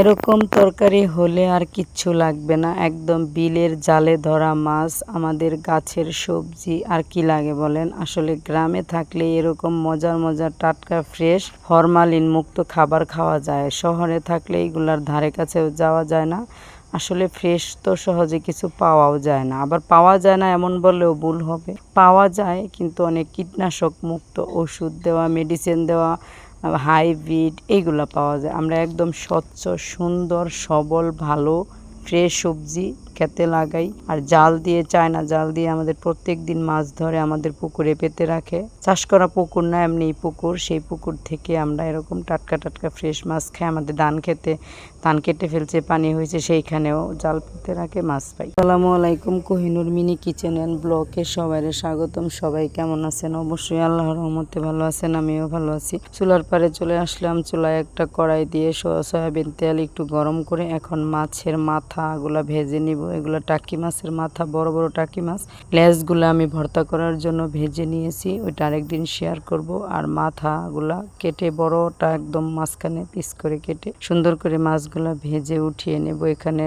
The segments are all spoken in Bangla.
এরকম তরকারি হলে আর কিচ্ছু লাগবে না। একদম বিলের জালে ধরা মাছ, আমাদের গাছের সবজি, আর কি লাগে বলেন। আসলে গ্রামে থাকলে এরকম মজার মজার টাটকা ফ্রেশ ফরমালিন মুক্ত খাবার খাওয়া যায়। শহরে থাকলে এগুলার ধারে কাছেও যাওয়া যায় না। আসলে ফ্রেশ তো সহজে কিছু পাওয়াও যায় না, আবার পাওয়া যায় না এমন বললেও ভুল হবে। পাওয়া যায় কিন্তু অনেক কীটনাশক মুক্ত, ওষুধ দেওয়া, মেডিসিন দেওয়া, হাইব্রিড এইগুলা পাওয়া যায়। আমরা একদম স্বচ্ছ সুন্দর সবল ভালো ফ্রেশ সবজি খেতে লাগাই। আর জাল দিয়ে, চায়না জাল দিয়ে আমাদের প্রত্যেক দিন মাছ ধরে আমাদের পুকুরে পেতে রাখে। চাষ করা পুকুর না, এমনি পুকুর। সেই পুকুর থেকে আমরা এরকম টাটকা টাটকা ফ্রেশ মাছ খাই। আমাদের ধান কেটে ফেলছে, পানি হয়েছে, সেইখানেও জাল পেতে রাখে, মাছ পাই। আসসালামু আলাইকুম, কোহিনুর মিনি কিচেন অ্যান্ড ব্লগে সবাইরে স্বাগতম। সবাই কেমন আছেন? অবশ্যই আল্লাহর রহমতে ভালো আছেন, আমিও ভালো আছি। চুলার পারে চলে আসলাম। চুলায় একটা কড়াই দিয়ে সয়াবিন তেল একটু গরম করে এখন মাছের মাথাগুলা ভেজে নিব। এগুলো টাকি মাছের মাথা, বড় বড় টাকি মাছ। লেজগুলো আমি ভর্তা করার জন্য ভেজে নিয়েছি, ওইটা আরেকদিন শেয়ার করব। আর মাথাগুলা কেটে বড়টা একদম মাঝখানে পিস করে কেটে সুন্দর করে মাছগুলা ভেজে উঠিয়ে নেব। এখানে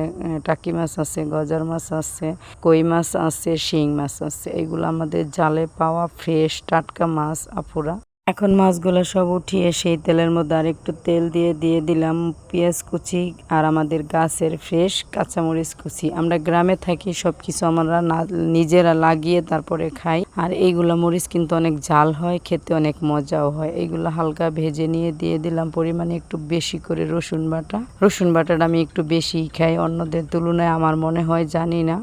টাকি মাছ আছে, গজার মাছ আছে, কই মাছ আছে, শিং মাছ আছে। এগুলো আমাদের জালে পাওয়া ফ্রেশ টাটকা মাছ আপুরা। এখন মাছগুলো সব উঠিয়ে সেই তেলের মধ্যে আর একটু তেল দিয়ে দিলাম পেঁয়াজ কুচি আর আমাদের গাছের ফ্রেশ কাঁচামরিচ কুচি। আমরা গ্রামে থাকি, সব কিছু আমরা নিজেরা লাগিয়ে তারপরে খাই। আর এইগুলা মরিচ কিন্তু অনেক ঝাল হয়, খেতে অনেক মজাও হয়। এইগুলো হালকা ভেজে নিয়ে দিয়ে দিলাম পরিমাণে একটু বেশি করে রসুন বাটা। রসুন বাটাটা আমি একটু বেশিই খাই অন্যদের তুলনায়, আমার মনে হয়, জানি না।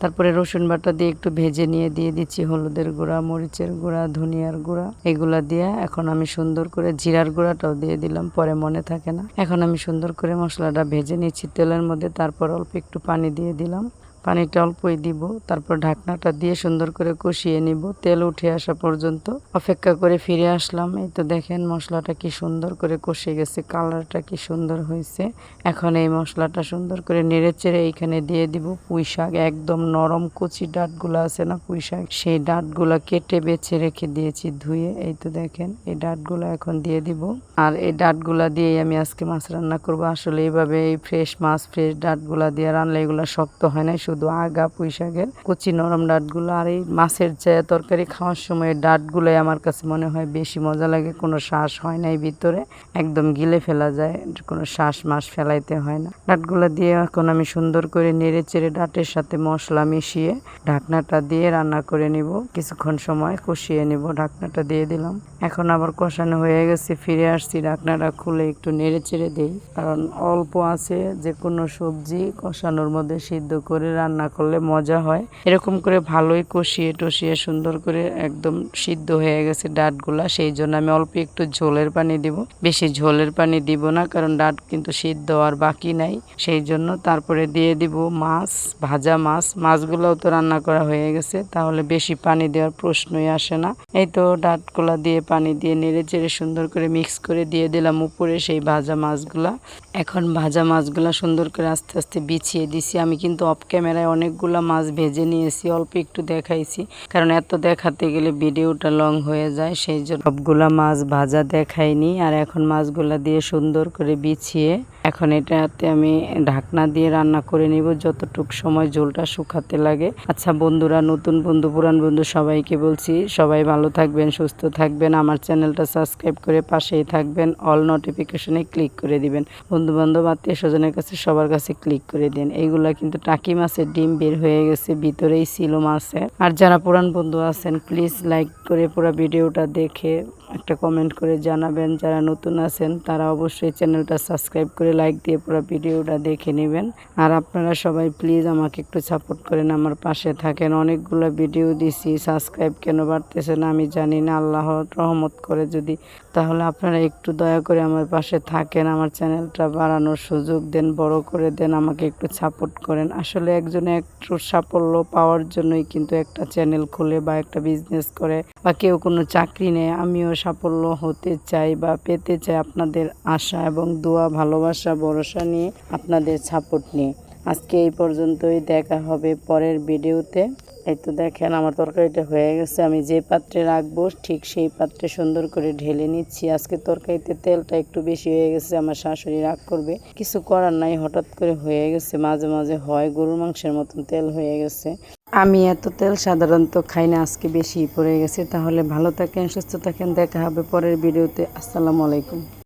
তারপরে রসুন বাটা দিয়ে একটু ভেজে নিয়ে দিয়ে দিচ্ছি হলুদের গুঁড়া, মরিচের গুঁড়া, ধনিয়ার গুঁড়া। এগুলা দিয়ে এখন আমি সুন্দর করে জিরার গুঁড়াটাও দিয়ে দিলাম, পরে মনে থাকে না। এখন আমি সুন্দর করে মশলাটা ভেজে নিচ্ছি তেলের মধ্যে। তারপর অল্প একটু পানি দিয়ে দিলাম, পানিটা অল্পই দিব। তারপর ঢাকনাটা দিয়ে সুন্দর করে কষিয়ে নিব তেল উঠে আসা পর্যন্ত। অপেক্ষা করে ফিরে আসলাম। এই তো দেখেন মশলাটা কি সুন্দর করে কষে গেছে, কালারটা কি সুন্দর হয়েছে। এখন এই মশলাটা সুন্দর করে নেড়ে চেড়ে এইখানে দিয়ে দিব পুঁই শাক। একদম নরম কচি ডাঁটগুলো আছে না পুঁই শাক, সেই ডাঁটগুলা কেটে বেছে রেখে দিয়েছি ধুয়ে। এই তো দেখেন এই ডাঁটগুলো এখন দিয়ে দিব। আর এই ডাঁটগুলা দিয়েই আমি আজকে মাছ রান্না করব। আসলে এইভাবে এই ফ্রেশ মাছ ফ্রেশ ডাঁটগুলা দিয়ে রান্না এগুলো শক্ত হয় না, শুধু আগা পুঁই শাকের কচি নরম ডাঁটগুলো। আর এই মাছের যে তরকারি খাওয়ার সময় ডাঁটগুলোই আমার কাছে মনে হয় বেশি মজা লাগে। কোনো শ্বাস হয় না এই ভিতরে, একদম গিলে ফেলা যায়, কোনো শ্বাস মাস ফেলাইতে হয় না। ডাঁটগুলো দিয়ে এখন আমি সুন্দর করে নেড়ে চেড়ে ডাঁটের সাথে মশলা মিশিয়ে ঢাকনাটা দিয়ে রান্না করে নিব। কিছুক্ষণ সময় কষিয়ে নিব, ঢাকনাটা দিয়ে দিলাম। এখন আবার কষানো হয়ে গেছে, ফিরে আসছি। ঢাকনাটা খুলে একটু নেড়ে চেড়ে দিই, কারণ অল্প আছে যে কোনো সবজি কষানোর মধ্যে সিদ্ধ করে রান্না করলে মজা হয়। এরকম করে ভালোই কষিয়ে টষিয়ে সুন্দর করে একদম সিদ্ধ হয়ে গেছে ডাঁটগুলা। সেই জন্য আমি অল্প একটু ঝোলের পানি দিব, বেশি ঝোলের পানি দিব না, কারণ ডাঁট কিন্তু সিদ্ধ আর বাকি নাই। সেই জন্য তারপরে দিয়ে দিব মাছ, ভাজা মাছ। মাছগুলোও তো রান্না করা হয়ে গেছে, তাহলে বেশি পানি দেওয়ার প্রশ্নই আসে না। এই তো ডাঁটগুলা দিয়ে পানি দিয়ে নেড়ে চেড়ে সুন্দর করে মিক্স করে দিয়ে দিলাম উপরে সেই ভাজা মাছগুলা। এখন ভাজা মাছগুলা সুন্দর করে আস্তে আস্তে বিছিয়ে দিছি। আমি কিন্তু অফ ক্যামেরায় অনেকগুলা মাছ ভেজে নিয়েছি, অল্প একটু দেখাইছি, কারণ এত দেখাতে গেলে ভিডিওটা লং হয়ে যায়, সেই জন্য সবগুলা মাছ ভাজা দেখাইনি। আর এখন মাছগুলা দিয়ে সুন্দর করে বিছিয়ে এখন এটাতে আমি ঢাকনা দিয়ে রান্না করে নিব যতটুক সময় ঝোলটা শুকাতে লাগে। আচ্ছা বন্ধুরা, নতুন বন্ধু পুরান বন্ধু সবাইকে বলছি, সবাই ভালো থাকবেন, সুস্থ থাকবেন। আমার চ্যানেলটা সাবস্ক্রাইব করে পাশেই থাকবেন, অল নোটিফিকেশনে ক্লিক করে দিবেন। বন্ধু বান্ধব আত্মীয় স্বজনের কাছে সবার কাছে ক্লিক করে দিন। এইগুলা কিন্তু টাকি মাছের ডিম বের হয়ে গেছে, ভিতরেই ছিল মাছের। আর যারা পুরান বন্ধু আছেন প্লিজ লাইক করে পুরো ভিডিওটা দেখে একটা কমেন্ট করে জানাবেন। যারা নতুন আছেন তারা অবশ্যই চ্যানেলটা সাবস্ক্রাইব করে লাইক দিয়ে পুরো ভিডিওটা দেখে নেবেন। আর আপনারা সবাই প্লিজ আমাকে একটু সাপোর্ট করেন, আমার পাশে থাকেন। অনেকগুলো ভিডিও দিছি, সাবস্ক্রাইব কেন বাড়তেছে না আমি জানি না, আল্লাহর রহমত করে যদি, তাহলে আপনারা একটু দয়া করে আমার পাশে থাকেন, আমার চ্যানেলটা বাড়ানোর সুযোগ দেন, বড় করে দেন, আমাকে একটু সাপোর্ট করেন। আসলে একজনে একটু সাফল্য পাওয়ার জন্যই কিন্তু একটা চ্যানেল খুলে বা একটা বিজনেস করে, বা কেউ কোনো চাকরি নেয়। আমিও সাফল্য হতে চাই বা পেতে চাই আপনাদের আশা এবং দোয়া, ভালোবাসা, ভরসা নিয়ে, আপনাদের সাপোর্ট নিয়ে। আজকে এই পর্যন্তই, দেখা হবে পরের ভিডিওতে। এই তো দেখেন আমার তরকারিটা হয়ে গেছে। আমি যে পাত্রে রাখবো ঠিক সেই পাত্রে সুন্দর করে ঢেলে নিচ্ছি। আজকে তরকারিতে তেলটা একটু বেশি হয়ে গেছে, আমার শাশুড়ি রাগ করবে, কিছু করার নাই, হঠাৎ করে হয়ে গেছে, মাঝে মাঝে হয়, গরুর মাংসের মতন তেল হয়ে গেছে। আমি এত তেল সাধারণত খাই না, আজকে বেশি পড়ে গেছে। তাহলে ভালো থাকেন, সুস্থ থাকেন, দেখা হবে পরের ভিডিওতে। আসসালামু আলাইকুম।